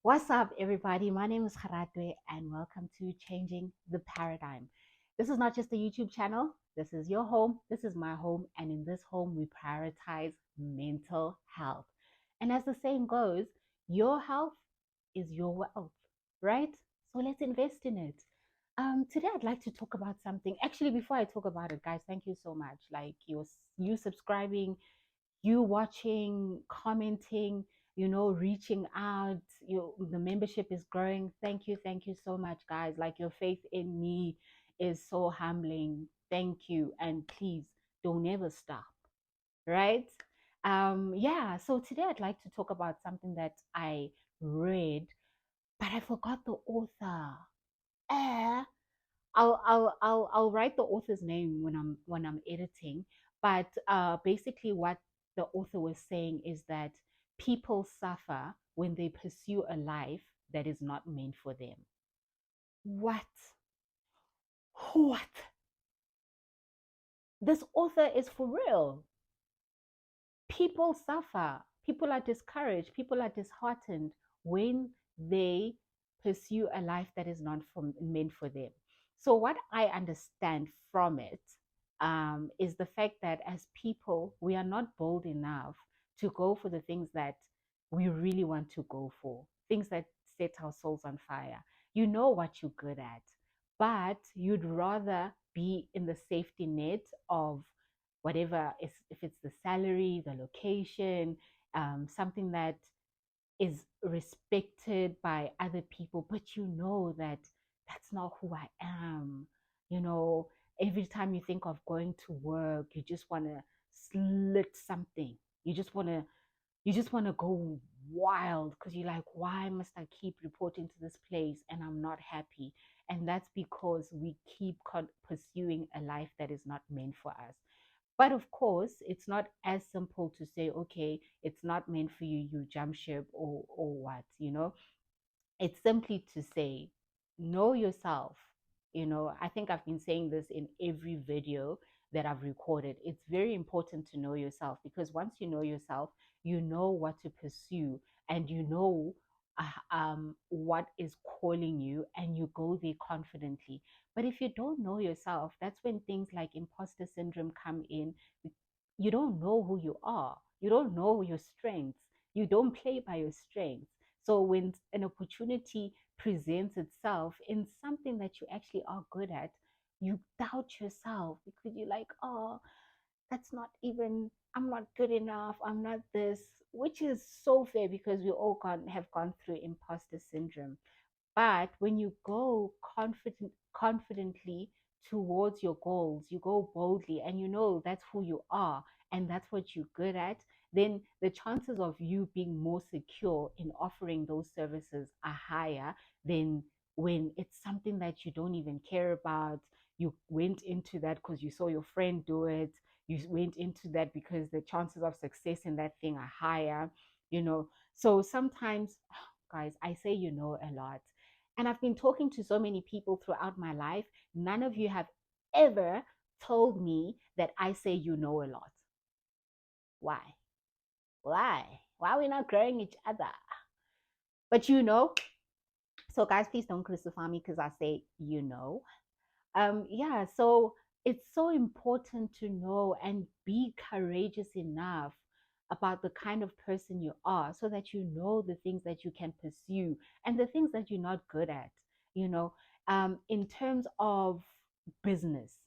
What's up, everybody? My name is Haratwe, and welcome to Changing the Paradigm. This is not just a YouTube channel, this is your home, this is my home, and in this home, we prioritize mental health. And as the saying goes, your health is your wealth, right? So let's invest in it. Today, I'd like to talk about something. Actually, before I talk about it, guys, thank you so much. Like you subscribing, you watching, commenting, reaching out. The membership is growing. Thank you so much, guys. Like your faith in me is so humbling. Thank you. And please don't ever stop, right? Yeah, so today I'd like to talk about something that I read, but I forgot the author. Eh, I'll write the author's name when I'm editing. But basically, what the author was saying is that people suffer when they pursue a life that is not meant for them. What? What? This author is for real. People suffer. People are discouraged. People are disheartened when they pursue a life that is not meant for them. So, what I understand from it is the fact that as people, we are not bold enough to go for the things that we really want to go for, things that set our souls on fire. You know what you're good at, but you'd rather be in the safety net of whatever is, if it's the salary, the location, something that is respected by other people, but you know that that's not who I am. You know, every time you think of going to work, you just want to slit something. You just want to go wild because you're like, why must I keep reporting to this place and I'm not happy? And that's because we keep pursuing a life that is not meant for us. But of course, it's not as simple to say, okay, it's not meant for you, you jump ship or what, It's simply to say, know yourself. I think I've been saying this in every video that I've recorded. It's very important to know yourself because once you know yourself, you know what to pursue and you know what is calling you and you go there confidently. But if you don't know yourself, that's when things like imposter syndrome come in. You don't know who you are, you don't know your strengths, you don't play by your strengths. So when an opportunity presents itself in something that you actually are good at, you doubt yourself because you're like, oh, that's not even, I'm not good enough, I'm not this, which is so fair because we all have gone through imposter syndrome. But when you go confidently towards your goals, you go boldly and you know that's who you are and that's what you're good at, then the chances of you being more secure in offering those services are higher than when it's something that you don't even care about. You went into that because you saw your friend do it. You went into that because the chances of success in that thing are higher, you know. So sometimes, guys, I say a lot, and I've been talking to so many people throughout my life. None of you have ever told me that I say a lot. Why? Why? Why are we not growing each other? But so guys, please don't crucify me because I say yeah, so it's so important to know and be courageous enough about the kind of person you are so that you know the things that you can pursue and the things that you're not good at, in terms of business.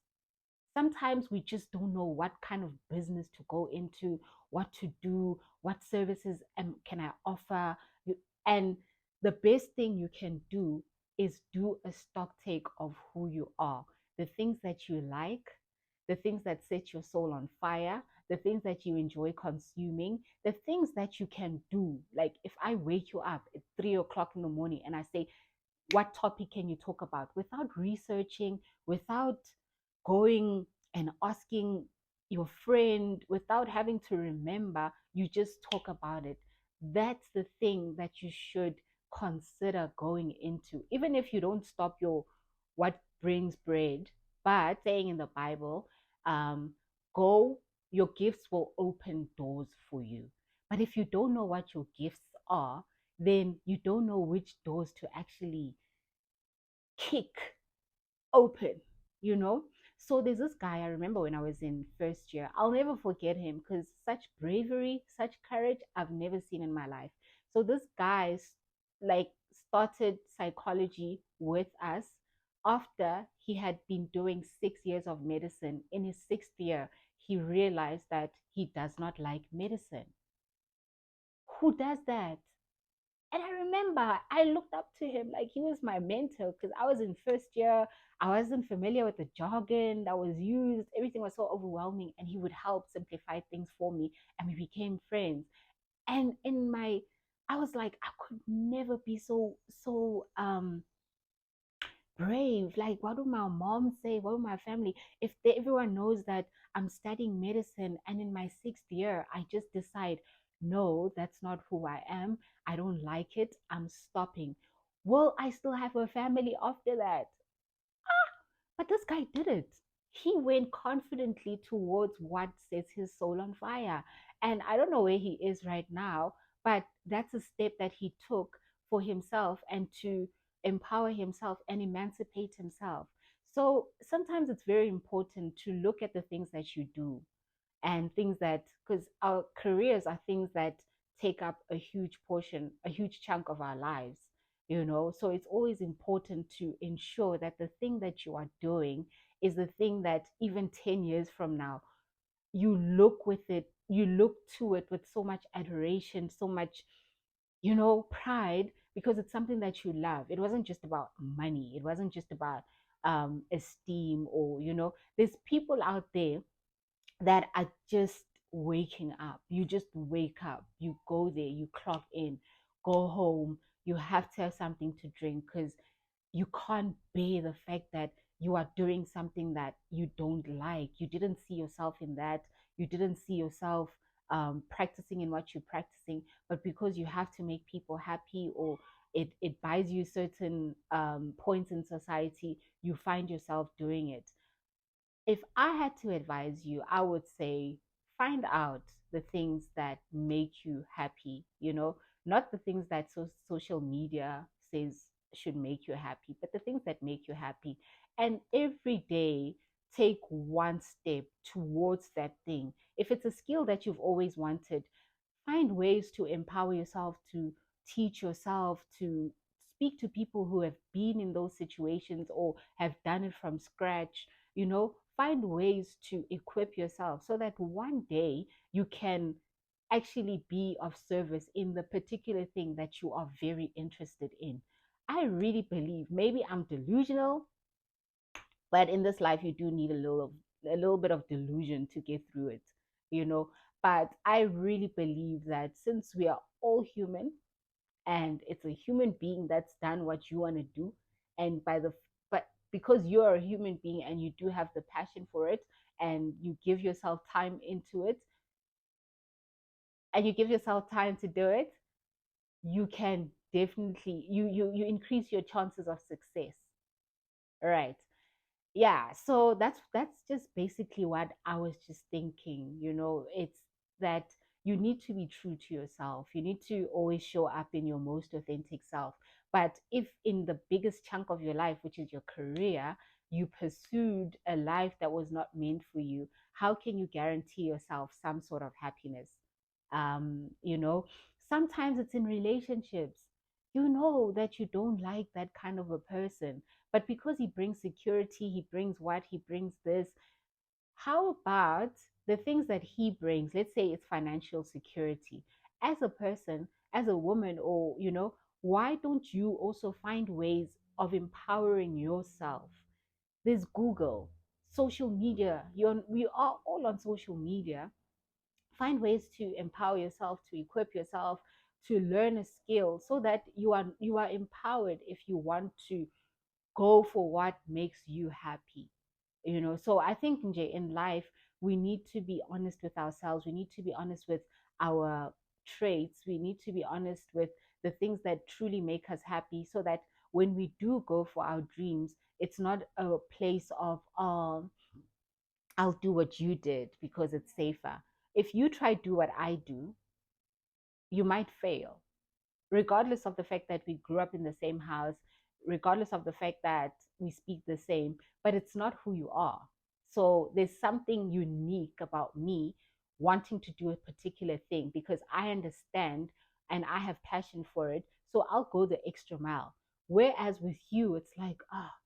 Sometimes we just don't know what kind of business to go into, what to do, what services can I offer. And the best thing you can do is do a stock take of who you are, the things that you like, the things that set your soul on fire, the things that you enjoy consuming, the things that you can do. Like if I wake you up at 3 o'clock in the morning and I say, what topic can you talk about, without researching, without going and asking your friend, without having to remember, you just talk about it. That's the thing that you should consider going into, even if you don't stop your what brings bread, but saying in the Bible, um, go, your gifts will open doors for you. But if you don't know what your gifts are, then you don't know which doors to actually kick open, you know? So there's this guy I remember when I was in first year. I'll never forget him because such bravery, such courage I've never seen in my life. So this guy like started psychology with us after he had been doing 6 years of medicine. In his sixth year, he realized that he does not like medicine. Who does that? And I remember I looked up to him like he was my mentor because I was in first year. I wasn't familiar with the jargon that was used. Everything was so overwhelming. And he would help simplify things for me. And we became friends. And I was like, I could never be so brave. Like, what do my mom say? What do my family? If everyone knows that I'm studying medicine and in my sixth year, I just decide, no, that's not who I am. I don't like it. I'm stopping. Will I still have a family after that? But this guy did it. He went confidently towards what sets his soul on fire. And I don't know where he is right now, but that's a step that he took for himself and to empower himself and emancipate himself. So sometimes it's very important to look at the things that you do and things that, because our careers are things that take up a huge portion, a huge chunk of our lives, so it's always important to ensure that the thing that you are doing is the thing that even 10 years from now you look to it with so much adoration, so much pride, because it's something that you love. It wasn't just about money, it wasn't just about esteem, or there's people out there that are just waking up. You just wake up, you go there, you clock in, go home, you have to have something to drink because you can't bear the fact that you are doing something that you don't like. You didn't see yourself in that. You didn't see yourself practicing in what you're practicing, but because you have to make people happy, or it buys you certain points in society, you find yourself doing it. If I had to advise you, I would say find out the things that make you happy, not the things that social media says should make you happy, but the things that make you happy. And every day, take one step towards that thing. If it's a skill that you've always wanted, find ways to empower yourself, to teach yourself, to speak to people who have been in those situations or have done it from scratch. Find ways to equip yourself so that one day you can actually be of service in the particular thing that you are very interested in. I really believe, maybe I'm delusional, but in this life you do need a little bit of delusion to get through it, you know but I really believe that since we are all human, and it's a human being that's done what you want to do, and but because you're a human being and you do have the passion for it, and you give yourself time into it, and you give yourself time to do it, you can definitely you increase your chances of success. Right. Yeah, so that's just basically what I was just thinking. It's that you need to be true to yourself. You need to always show up in your most authentic self. But if in the biggest chunk of your life, which is your career, you pursued a life that was not meant for you, how can you guarantee yourself some sort of happiness? um you know Sometimes it's in relationships. You know that you don't like that kind of a person, but because he brings security, he brings what he brings this. How about the things that he brings? Let's say it's financial security. As a person, as a woman, or why don't you also find ways of empowering yourself? There's Google, social media. We are all on social media. Find ways to empower yourself, to equip yourself, to learn a skill so that you are empowered if you want to go for what makes you happy. So I think, Nje, in life we need to be honest with ourselves. We need to be honest with our traits. We need to be honest with the things that truly make us happy, so that when we do go for our dreams, it's not a place of I'll do what you did because it's safer. If you try do what I do, you might fail, regardless of the fact that we grew up in the same house, regardless of the fact that we speak the same, but it's not who you are. So there's something unique about me wanting to do a particular thing because I understand and I have passion for it. So I'll go the extra mile. Whereas with you, it's like, ah, oh,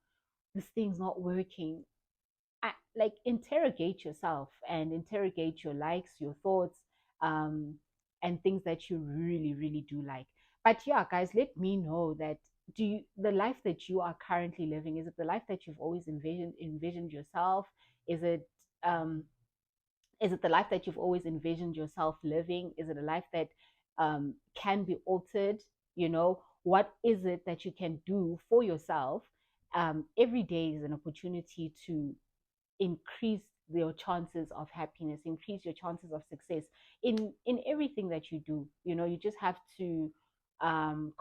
this thing's not working. Like interrogate yourself and interrogate your likes, your thoughts, um, and things that you really, really do like. But yeah, guys, let me know that do you the life that you are currently living, is it the life that you've always envisioned yourself? Is it um is it the life that you've always envisioned yourself living? Is it a life that can be altered? You know, what is it that you can do for yourself? Every day is an opportunity to increase your chances of happiness, increase your chances of success in everything that you do. You know, you just have to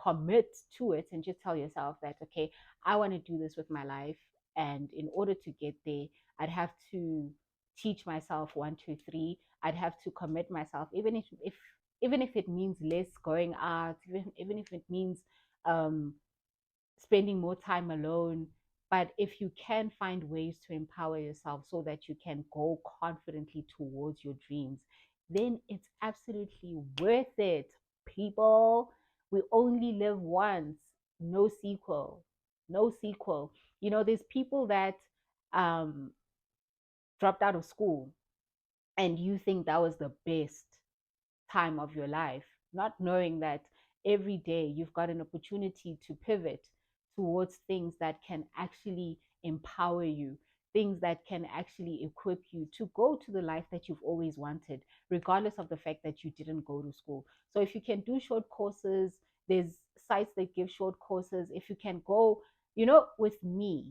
commit to it and just tell yourself that, okay, I want to do this with my life, and in order to get there, I'd have to teach myself one, two, three. I'd have to commit myself, even if it means less going out, even if it means um spending more time alone. But if you can find ways to empower yourself so that you can go confidently towards your dreams, then it's absolutely worth it. People, we only live once. No sequel. No sequel. You know, there's people that um, dropped out of school and you think that was the best time of your life, not knowing that every day you've got an opportunity to pivot towards things that can actually empower you, things that can actually equip you to go to the life that you've always wanted, regardless of the fact that you didn't go to school. So if you can do short courses, there's sites that give short courses. If you can go, you know, with me,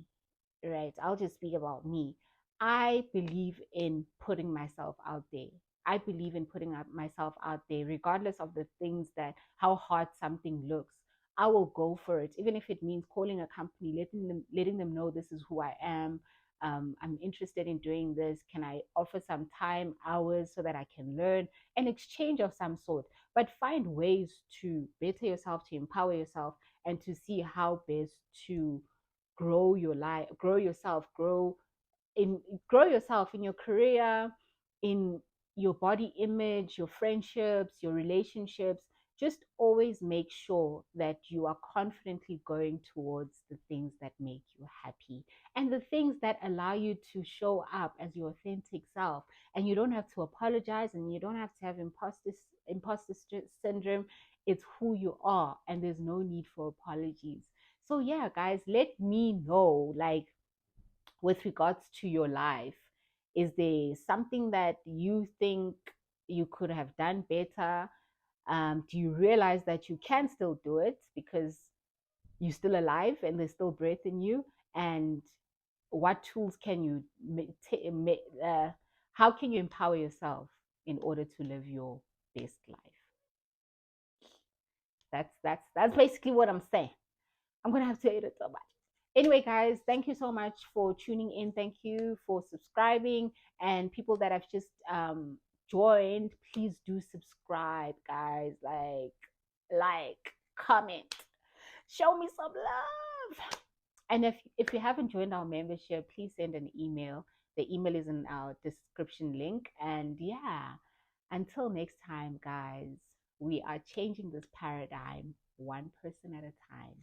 right? I'll just speak about me. I believe in putting myself out there. I believe in putting myself out there, regardless of the things that how hard something looks. I will go for it, even if it means calling a company, letting them know this is who I am. I'm interested in doing this. Can I offer some time, hours, so that I can learn an exchange of some sort? But find ways to better yourself, to empower yourself, and to see how best to grow your life, grow yourself, grow yourself in your career, in your body image, your friendships, your relationships. Just always make sure that you are confidently going towards the things that make you happy and the things that allow you to show up as your authentic self. And you don't have to apologize and you don't have to have imposter syndrome. It's who you are, and there's no need for apologies. So yeah, guys, let me know, like, with regards to your life, is there something that you think you could have done better? Do you realize that you can still do it because you're still alive and there's still breath in you? And what tools can you how can you empower yourself in order to live your best life? That's basically what I'm saying. I'm gonna have to edit so much. Anyway, guys, thank you so much for tuning in. Thank you for subscribing, and people that have just joined, please do subscribe, guys. Comment, show me some love. And if you haven't joined our membership, please send an email. The email is in our description link. And yeah, until next time, guys, we are changing this paradigm one person at a time.